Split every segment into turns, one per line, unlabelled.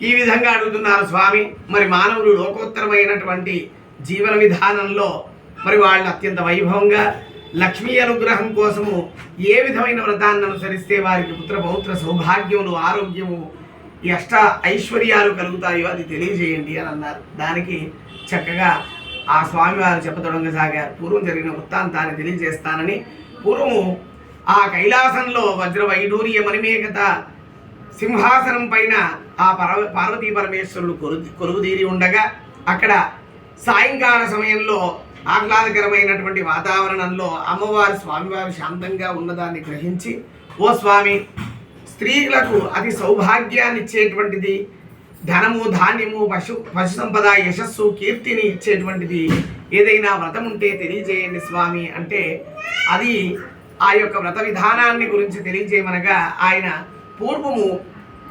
ఈ విధంగా అడుగుతున్నారు స్వామి. మరి మానవులు లోకోత్తరమైనటువంటి జీవన విధానంలో మరి వాళ్ళు అత్యంత వైభవంగా లక్ష్మీ అనుగ్రహం కోసము ఏ విధమైన వ్రతాన్ని అనుసరిస్తే వారికి పుత్ర పౌత్ర సౌభాగ్యములు, ఆరోగ్యము, ఈ అష్ట ఐశ్వర్యాలు కలుగుతాయో అది తెలియజేయండి అని అన్నారు. దానికి చక్కగా ఆ స్వామివారు చెప్పతొడగసాగారు. పూర్వం జరిగిన వృత్తాంతాన్ని తెలియజేస్తానని. పూర్వము ఆ కైలాసంలో వజ్ర వైడూర్య మణిమేకత సింహాసనం పైన ఆ పార్వతీ పరమేశ్వరుడు కొలువుదీరి ఉండగా అక్కడ సాయంకాల సమయంలో ఆహ్లాదకరమైనటువంటి వాతావరణంలో అమ్మవారు స్వామివారు శాంతంగా ఉన్నదాన్ని గ్రహించి, ఓ స్వామి, స్త్రీలకు అతి సౌభాగ్యాన్ని ఇచ్చేటువంటిది, ధనము, ధాన్యము, పశు సంపద, యశస్సు, కీర్తిని ఇచ్చేటువంటిది ఏదైనా వ్రతం ఉంటే తెలియజేయండి స్వామి అంటే, అది ఆ యొక్క వ్రత విధానాన్ని గురించి తెలియజేయమనగా ఆయన పూర్వము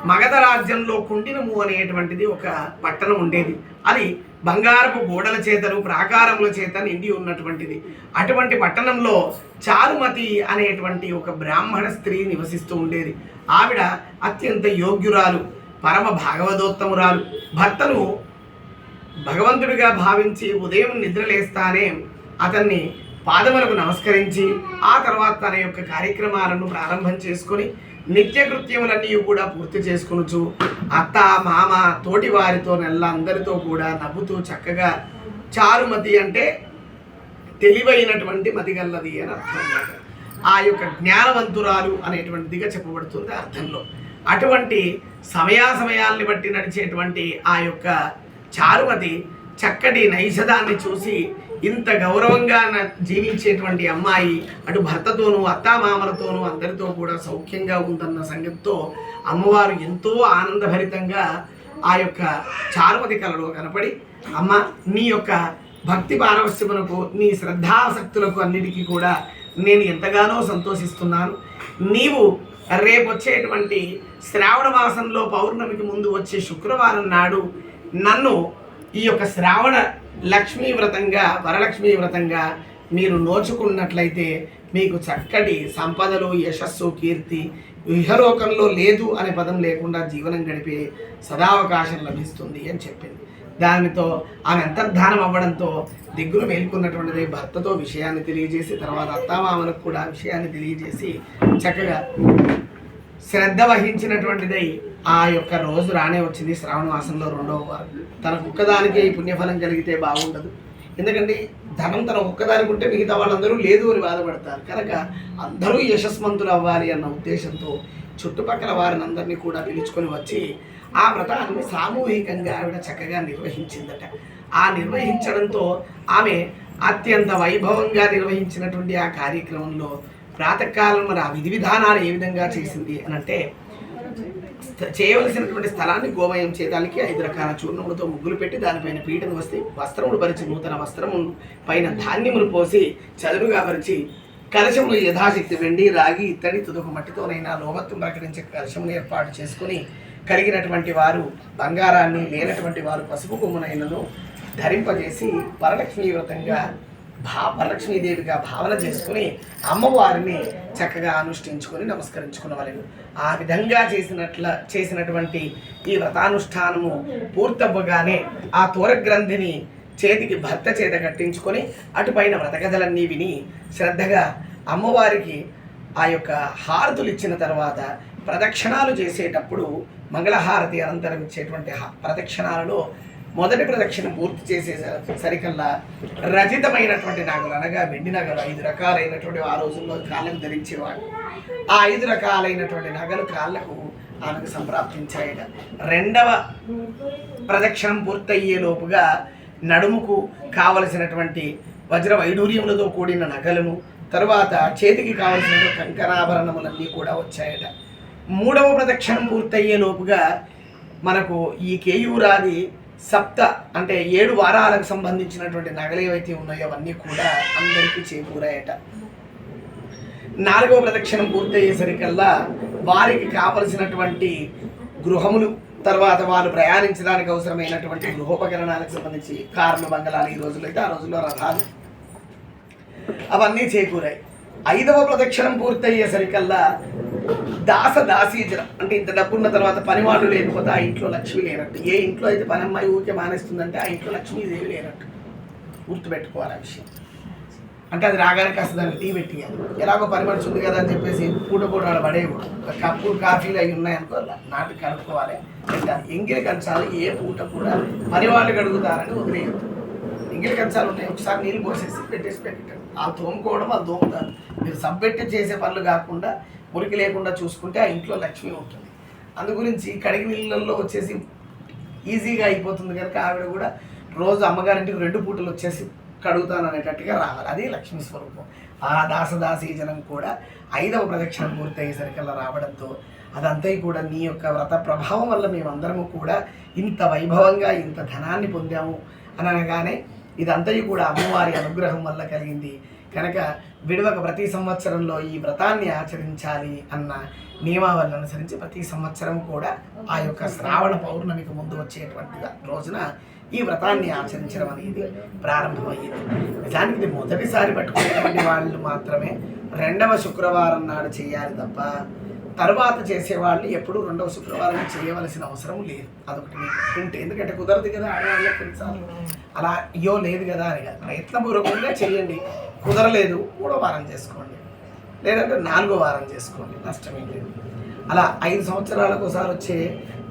మగధ రాజ్యంలో కుండినము అనేటువంటిది ఒక పట్టణం ఉండేది. అది బంగారపు గోడల చేతను ప్రాకారముల చేత నిండి ఉన్నటువంటిది. అటువంటి పట్టణంలో చారుమతి అనేటువంటి ఒక బ్రాహ్మణ స్త్రీ నివసిస్తూ ఉండేది. ఆవిడ అత్యంత యోగ్యురాలు, పరమ భాగవతోత్తమురాలు. భర్తను భగవంతుడిగా భావించి ఉదయం నిద్రలేస్తానే అతన్ని పాదములకు నమస్కరించి ఆ తర్వాత తన యొక్క కార్యక్రమాలను ప్రారంభం చేసుకొని నిత్యకృత్యములన్నీ కూడా పూర్తి చేసుకొనుచు అత్త, మామ, తోటి వారితో అందరితో కూడా నవ్వుతూ చక్కగా, చారుమతి అంటే తెలివైనటువంటి మతిగల్లది అని అర్థం. ఆ యొక్క జ్ఞానవంతురాలు అనేటువంటిదిగా చెప్పబడుతుంది అర్థంలో. అటువంటి సమయాల్ని బట్టి నడిచేటువంటి ఆ యొక్క చారుమతి చక్కటి నైషధాన్ని చూసి ఇంత గౌరవంగా జీవించేటువంటి అమ్మాయి అటు భర్తతోనూ అత్తామామలతోనూ అందరితో కూడా సౌఖ్యంగా ఉందన్న సంగతితో అమ్మవారు ఎంతో ఆనందభరితంగా ఆ యొక్క చారుమతి కలలో కనపడి, అమ్మ, నీ యొక్క భక్తి పారవస్యమునకు, నీ శ్రద్ధాసక్తులకు అన్నిటికీ కూడా నేను ఎంతగానో సంతోషిస్తున్నాను. నీవు రేపు వచ్చేటువంటి శ్రావణ మాసంలో పౌర్ణమికి ముందు వచ్చే శుక్రవారం నాడు నన్ను ఈ యొక్క శ్రావణ లక్ష్మీ వ్రతంగా, వరలక్ష్మీ వ్రతంగా మీరు నోచుకున్నట్లయితే మీకు చక్కటి సంపదలు, యశస్సు, కీర్తి, ఇహలోకంలో లేదు అనే పదం లేకుండా జీవనం గడిపే సదావకాశం లభిస్తుంది అని చెప్పింది. దానితో ఆమె అంతర్ధానం అవ్వడంతో దిగ్గులు మేల్కొన్నటువంటిది భర్తతో విషయాన్ని తెలియజేసి తర్వాత అత్తామామలకు కూడా విషయాన్ని తెలియజేసి చక్కగా శ్రద్ధ వహించినటువంటిదై ఆ యొక్క రోజు రానే వచ్చింది. శ్రావణ మాసంలో 2వ వారం. తనకు ఒక్కదానికే ఈ పుణ్యఫలం కలిగితే బాగుండదు. ఎందుకంటే ధనం తన ఒక్కదానికి ఉంటే మిగతా వాళ్ళందరూ లేదు అని బాధపడతారు. కనుక అందరూ యశస్వంతులు అవ్వాలి అన్న ఉద్దేశంతో చుట్టుపక్కల వారిని అందరినీ కూడా పిలుచుకొని వచ్చి ఆ వ్రతాన్ని సామూహికంగా ఆవిడ చక్కగా నిర్వహించిందట. ఆ నిర్వహించడంతో ఆమె అత్యంత వైభవంగా నిర్వహించినటువంటి ఆ కార్యక్రమంలో ప్రాతకాలం మరి ఆ విధి విధానాలు ఏ విధంగా చేసింది అని అంటే, చేయవలసినటువంటి స్థలాన్ని గోమయం చేయడానికి 5 రకాల చూర్ణములతో ముగ్గులు పెట్టి దానిపైన పీటను వస్త్రములు పరిచి నూతన వస్త్రము పైన ధాన్యములు పోసి చదునుగా పరిచి కలశములు యథాశక్తి వెండి, రాగి, ఇత్తడి, తుదకు మట్టితోనైనా లోహత్వం ప్రకటించే కలశమును ఏర్పాటు చేసుకుని కలిగినటువంటి వారు బంగారాన్ని, లేనటువంటి వారు పసుపు కొమ్మునైనను ధరింపజేసి వరలక్ష్మీ వ్రతంగా వరలక్ష్మీదేవిగా భావన చేసుకుని అమ్మవారిని చక్కగా అనుష్ఠించుకొని నమస్కరించుకున్నవాళ్ళు. ఆ విధంగా చేసినటువంటి ఈ వ్రతానుష్ఠానము పూర్తవ్వగానే ఆ తోరగ్రంథిని చేతికి భర్త చేత కట్టించుకొని అటుపైన వ్రతకథలన్నీ విని శ్రద్ధగా అమ్మవారికి ఆ యొక్క హారతులు ఇచ్చిన తర్వాత ప్రదక్షిణాలు చేసేటప్పుడు మంగళహారతి అనంతరం ఇచ్చేటువంటి ప్రదక్షిణాలలో మొదటి ప్రదక్షిణ పూర్తి చేసే సరికల్లా రజితమైనటువంటి నగలు అనగా వెండి నగలు 5 రకాలైనటువంటి ఆ రోజుల్లో కాళ్ళకు ధరించేవాడు. ఆ 5 రకాలైనటువంటి నగలు కాళ్ళకు ఆమెకు సంప్రాప్తించాయట. 2వ ప్రదక్షిణం పూర్తయ్యే లోపుగా నడుముకు కావలసినటువంటి వజ్ర వైడూర్యములతో కూడిన నగలను, తరువాత చేతికి కావలసిన కంకణాభరణములన్నీ కూడా వచ్చాయట. 3వ ప్రదక్షిణం పూర్తయ్యే లోపుగా మనకు ఈ కేయూరాది అంటే 7 వారాలకు సంబంధించినటువంటి నగలు ఏవైతే ఉన్నాయో అవన్నీ కూడా అందరికీ చేకూరాయట. 4వ ప్రదక్షిణం పూర్తయ్యేసరికల్లా వారికి కావలసినటువంటి గృహములు, తర్వాత వారు ప్రయాణించడానికి అవసరమైనటువంటి గృహోపకరణాలకు సంబంధించి కార్లు, బంగళాలు, ఈ రోజుల్లో అయితే ఆ రోజుల్లో రథాలు, అవన్నీ చేకూరాయి. 5వ ప్రదక్షిణం పూర్తయ్యేసరికల్లా దాస దాసీజనం అంటే ఇంత డబ్బున్న తర్వాత పని వాళ్ళు లేకపోతే ఆ ఇంట్లో లక్ష్మి లేనట్టు. ఏ ఇంట్లో అయితే పని అమ్మాయి ఊరికే మానేస్తుందంటే ఆ ఇంట్లో లక్ష్మీదేవి లేనట్టు గుర్తుపెట్టుకోవాలి ఆ విషయం. అంటే అది రాగానే కాస్త దాన్ని టీ పెట్టియాలి. ఎలాగో పని మనిషి ఉంది కదా అని చెప్పేసి పూట వాడు పడేయకూడదు. కప్పు కాఫీలు అవి ఉన్నాయనుకో నాటికి కడుక్కోవాలి. ఎంగిలి కంచాలు ఏ పూట కూడా పని వాళ్ళు కడుగుతారని వదిలేయద్దు. ఎంగిలి కంచాలు ఉన్నాయి, ఒకసారి నీళ్ళు పోసేసి పెట్టేసి పెట్టాడు. ఆ తోముకోవడం అది తోముతారు. మీరు సబ్బెట్టి చేసే పనులు కాకుండా మురికి లేకుండా చూసుకుంటే ఆ ఇంట్లో లక్ష్మి ఉంటుంది. అందుగురించి కడిగి నీళ్ళల్లో వచ్చేసి ఈజీగా అయిపోతుంది కనుక ఆవిడ కూడా రోజు అమ్మగారింటికి 2 పూటలు వచ్చేసి కడుగుతాను అనేటట్టుగా రావాలి. అది లక్ష్మీ స్వరూపం. ఆ దాసదాసీ జనం కూడా 5వ ప్రదక్షిణ పూర్తి అయ్యేసరికల్లా రావడంతో అదంతా కూడా నీ యొక్క వ్రత ప్రభావం వల్ల మేమందరము కూడా ఇంత వైభవంగా ఇంత ధనాన్ని పొందాము అని అనగానే ఇదంతా కూడా అమ్మవారి అనుగ్రహం వల్ల కలిగింది కనుక విడవక ప్రతి సంవత్సరంలో ఈ వ్రతాన్ని ఆచరించాలి అన్న నియమావళిని అనుసరించి ప్రతి సంవత్సరం కూడా ఆ యొక్క శ్రావణ పౌర్ణమికి ముందు వచ్చేటువంటి రోజున ఈ వ్రతాన్ని ఆచరించడం అనేది ప్రారంభమయ్యింది. నిజానికి ఇది మొదటిసారి పట్టుకునేటువంటి వాళ్ళు మాత్రమే 2వ శుక్రవారం నాడు చేయాలి తప్ప తర్వాత చేసేవాళ్ళు ఎప్పుడు 2వ శుక్రవారం చేయవలసిన అవసరం లేదు. అదొకటి మీకు హింట్. ఎందుకంటే కుదరదు కదా ఆడవాళ్ళకి కొన్నిసార్లు అలా అయ్యో లేదు కదా అని కాదు, ప్రయత్నపూర్వకంగా చేయండి. కుదరలేదు 3వ వారం చేసుకోండి, లేదంటే 4వ వారం చేసుకోండి, నష్టమేం లేదు. అలా 5 సంవత్సరాలకు ఒకసారి వచ్చే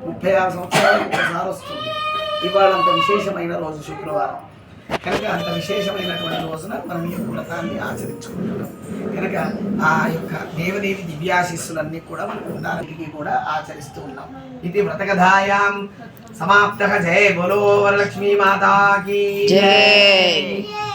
36 సంవత్సరాలకు ఒకసారి వస్తుంది. ఇవాళ అంత విశేషమైన రోజు శుక్రవారం కనుక అంత విశేషమైనటువంటి రోజున మనం ఈ వ్రతాన్ని ఆచరించుకుంటున్నాం కనుక ఆ యొక్క దేవదేవి దివ్యాశిస్సులన్నీ కూడా మనకు ఉండాలని కూడా ఆచరిస్తూ ఉన్నాం. ఇది వ్రతకథాయాం సమాప్తః. జై బోలో వరలక్ష్మీ మాతాకి జై.